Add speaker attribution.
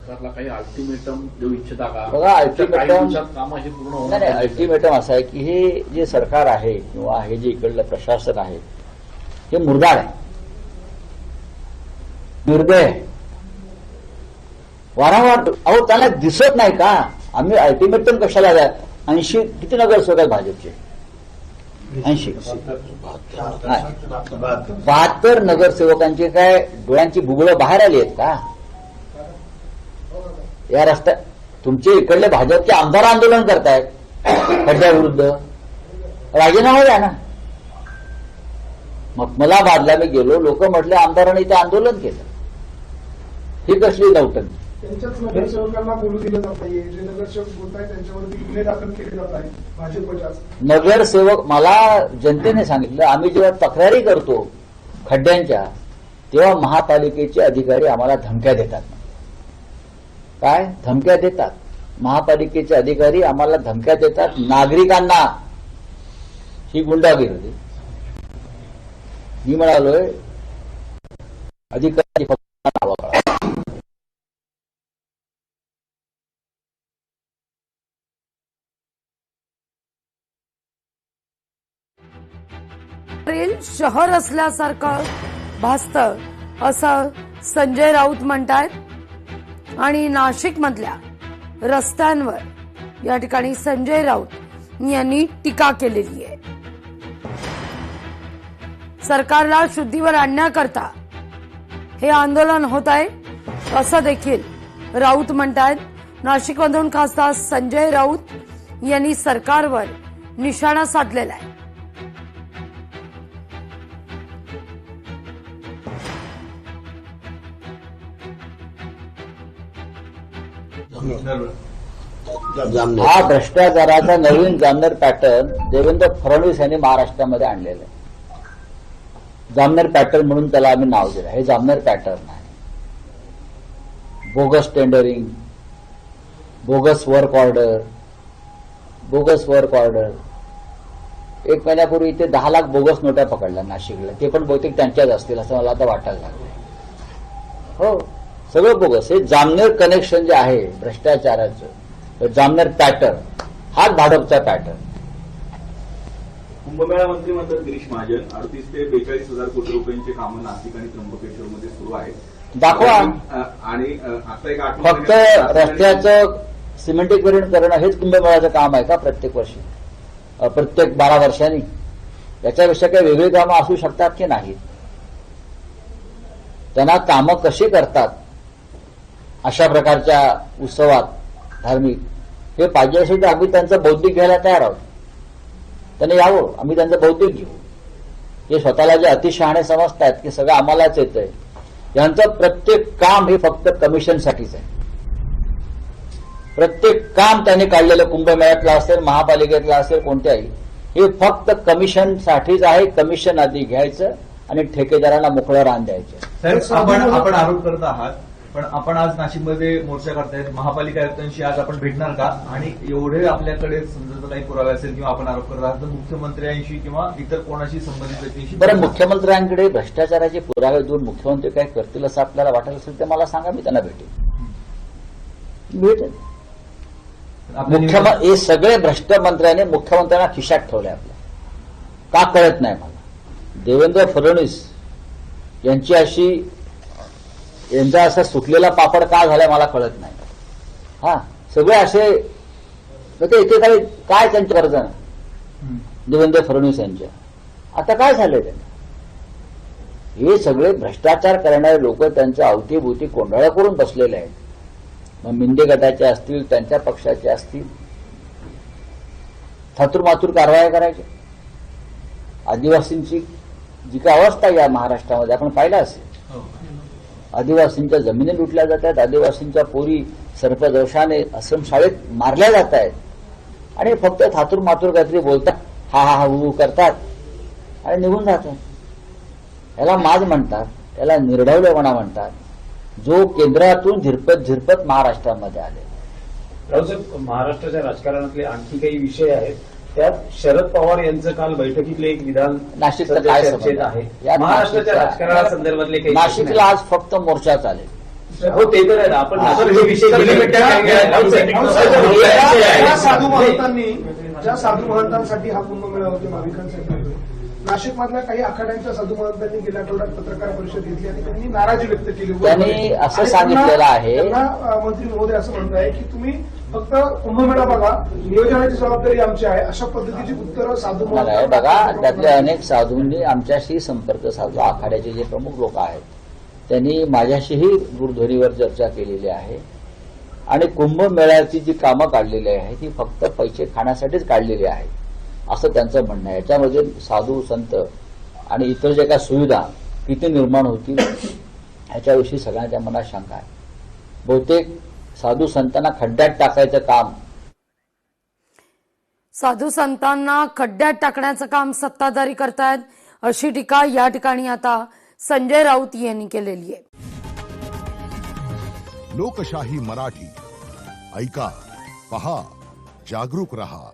Speaker 1: सरकारला काही अल्टिमेटम देऊ इच्छिता का?
Speaker 2: बघा, अल्टिमेटम
Speaker 1: काम अशी पूर्ण
Speaker 2: नाही,
Speaker 1: होणार
Speaker 2: अल्टिमेटम असं आहे की हे जे सरकार आहे किंवा हे जे इकडलं प्रशासन आहे हे मुरदाड आहे, निर्दय आहे. वारंवार अहो त्याला दिसत नाही का आम्ही अल्टिमेटम कशाला द्या? 80 किती नगरसेवक आहेत भाजपचे? 80 72 नगरसेवकांचे काय डोळ्यांची बुबळं बाहेर आली आहेत का? या रस्त्यात तुमचे इकडले भाजपचे आमदार आंदोलन करतायत खड्ड्याविरुद्ध, राजीनामा द्या ना. मग मला बादला मी गेलो, लोक म्हटले आमदारांनी इथे आंदोलन केलं. ही कसली नौटंकी?
Speaker 3: त्यांच्याच नगरसेवकांना बोलू दिलं जात नाहीये. जे नगरसेवक बोलत आहेत त्यांच्यावरती गुन्हे दाखल केले जात आहेत भाजपच्या.
Speaker 2: नगरसेवक मला जनतेने सांगितलं, आम्ही जेव्हा तक्रारी करतो खड्ड्यांच्या तेव्हा महापालिकेचे अधिकारी आम्हाला धमक्या देतात. काय धमक्या देतात? महापालिकेचे अधिकारी आम्हाला धमक्या देतात, नागरिकांना. ही गुंडागिरी. मी म्हणालोय अधिकारी फक्त नावं करा.
Speaker 4: रेल शहर असल्यासारखं भासतं असं संजय राऊत म्हणतायत. आणि नाशिकमधल्या रस्त्यांवर या ठिकाणी संजय राऊत यांनी टीका केलेली आहे. सरकारला शुद्धीवर आणण्याकरता हे आंदोलन होत आहे असं देखील राऊत म्हणतायत. नाशिकमधून खासदार संजय राऊत यांनी सरकारवर निशाणा साधलेला आहे.
Speaker 2: हा भ्रष्टाचाराचा नवीन जामनेर पॅटर्न देवेंद्र फडणवीस यांनी महाराष्ट्रामध्ये आणलेला आहे. जामनेर पॅटर्न म्हणून त्याला आम्ही नाव दिलं. हे जामनेर पॅटर्न आहे. Bogus tendering, bogus work order, bogus work order. 1 महिन्यापूर्वी इथे 10 लाख बोगस नोटा पकडल्या नाशिकला. ते पण बहुतेक त्यांच्याच असतील असं मला आता वाटायला लागलं. हो, सगळं बोगस. हे जामनेर कनेक्शन जे आहे भ्रष्टाचाराचं, जामनेर पॅटर्न हाच भाजपचा पॅटर्न.
Speaker 5: कुंभमेळा मंत्री म्हणतात गिरीश महाजन 38 ते 42,000 कोटी रुपयांची कामं नाशिक आणि त्र्यंबकेश्वरमध्ये सुरू आहेत.
Speaker 2: दाखवा.
Speaker 5: आणि आता एक
Speaker 2: फक्त रस्त्याचं सिमेंटीकरण करणं हेच कुंभमेळ्याचं काम आहे का प्रत्येक वर्षी, प्रत्येक 12 वर्षांनी? याच्यापेक्षा काही वेगळी कामं असू शकतात की नाही? त्यांना कामं कशी करतात अशा प्रकारच्या उत्सवात धार्मिक हे पाहिजे असेल तर आम्ही त्यांचं बौद्धिक घ्यायला तयार आहोत. त्यांनी यावं, आम्ही त्यांचं बौद्धिक घेऊ. हे स्वतःला जे अतिशहाणे समजतात की सगळं आम्हालाच येतंय, यांचं प्रत्येक काम हे फक्त कमिशनसाठीच आहे. प्रत्येक काम त्यांनी काढलेलं कुंभमेळ्यातलं असेल, महापालिकेतलं असेल, कोणत्याही, हे फक्त कमिशनसाठीच आहे. कमिशन आधी घ्यायचं आणि ठेकेदारांना मोकळं रान द्यायचं.
Speaker 6: आपण आरोप करत आहात, पण आपण आज नाशिकमध्ये मोर्चा करतायत. महापालिका आयुक्तांशी आज आपण भेटणार का? आणि एवढे आपल्याकडे समजा काही पुरावे असेल किंवा आपण आरोप करत आहात तर मुख्यमंत्र्यांशी किंवा इतर कोणाशी संबंधित व्यक्तींशी?
Speaker 2: बरं, मुख्यमंत्र्यांकडे भ्रष्टाचाराचे पुरावे देऊन मुख्यमंत्री काय करतील असं आपल्याला वाटत असेल तर मला सांगा, मी त्यांना भेटेन. हे सगळे भ्रष्ट मंत्र्याने मुख्यमंत्र्यांना खिशात ठेवले आपल्या. का कळत नाही मला. देवेंद्र फडणवीस यांचा असा सुटलेला पापड का झालाय मला कळत नाही. हा, सगळे असे इथे काय त्यांच्या कर्ज देवेंद्र फडणवीस यांच्या आता काय झालंय त्यांना? हे सगळे भ्रष्टाचार करणारे लोक त्यांच्या अवतीभोवती कोंडाळ्या करून बसलेले आहेत. मग मिंदे गटाचे असतील, त्यांच्या पक्षाचे असतील, थातूरमातूर कारवाया करायच्या. आदिवासींची जी काय अवस्था या महाराष्ट्रामध्ये आपण पाहिलं असेल. आदिवासींच्या जमिनी लुटल्या जात आहेत, आदिवासींच्या पोरी सर्पदोषाने आश्रमशाळेत मारल्या जात आहेत आणि फक्त थातूर मातूर काहीतरी बोलतात, हा हा हू करतात आणि निघून जातात. याला माज म्हणतात, याला निर्ढवलेपणा म्हणतात, जो केंद्रातून झिरपत महाराष्ट्रामध्ये आले.
Speaker 7: रावसाहेब, महाराष्ट्राच्या राजकारणातले आणखी काही विषय आहेत. त्यात शरद पवार यांचं काल बैठकीतलं एक विधान
Speaker 2: नाशिकला काय
Speaker 7: चर्चेत आहे.
Speaker 2: या
Speaker 7: महाराष्ट्राच्या राजकारणासंदर्भातले काही
Speaker 2: नाशिकला आज फक्त मोर्चा चालेल.
Speaker 7: हो ते तर आहे ना. आपण
Speaker 6: सर, हे विषय
Speaker 3: ज्या साधू महंतांसाठी हा कुंभमेळा होतो भाविकांसाठी, नाशिक मधल्या काही आखाड्यांच्या साधू महंतांनी गेल्या आठवड्यात पत्रकार परिषद घेतली आणि त्यांनी नाराजी व्यक्त केली.
Speaker 2: त्यांनी असं
Speaker 3: आणि
Speaker 2: सांगितलेलं आहे,
Speaker 3: त्यांना मंत्री महोदय असं म्हणताय की तुम्ही फक्त कुंभमेळा बघा, नियोजनाची जबाबदारी आमची आहे, अशा पद्धतीची उत्तरं साधू
Speaker 2: नाही बघा. त्यातले अनेक साधूंनी आमच्याशी संपर्क साधला. आखाड्याचे जे प्रमुख लोक आहेत त्यांनी माझ्याशीही दूरध्वनीवर चर्चा केलेली आहे आणि कुंभमेळ्याची जी कामं काढलेली आहे ती फक्त पैसे खाण्यासाठीच काढलेली आहे असं त्यांचं म्हणणं आहे. याच्यामध्ये साधू संत आणि इतर ज्या काही सुविधा किती निर्माण होतील ह्याच्याविषयी सगळ्यांच्या मनात शंका आहे. बहुतेक साधू संतांना खड्ड्यात टाकायचं काम,
Speaker 4: साधू संतांना खड्ड्यात टाकण्याचं काम सत्ताधारी करतायत अशी टीका या ठिकाणी आता संजय राऊत यांनी केलेली आहे.
Speaker 8: लोकशाही मराठी ऐका, पहा, जागरूक रहा.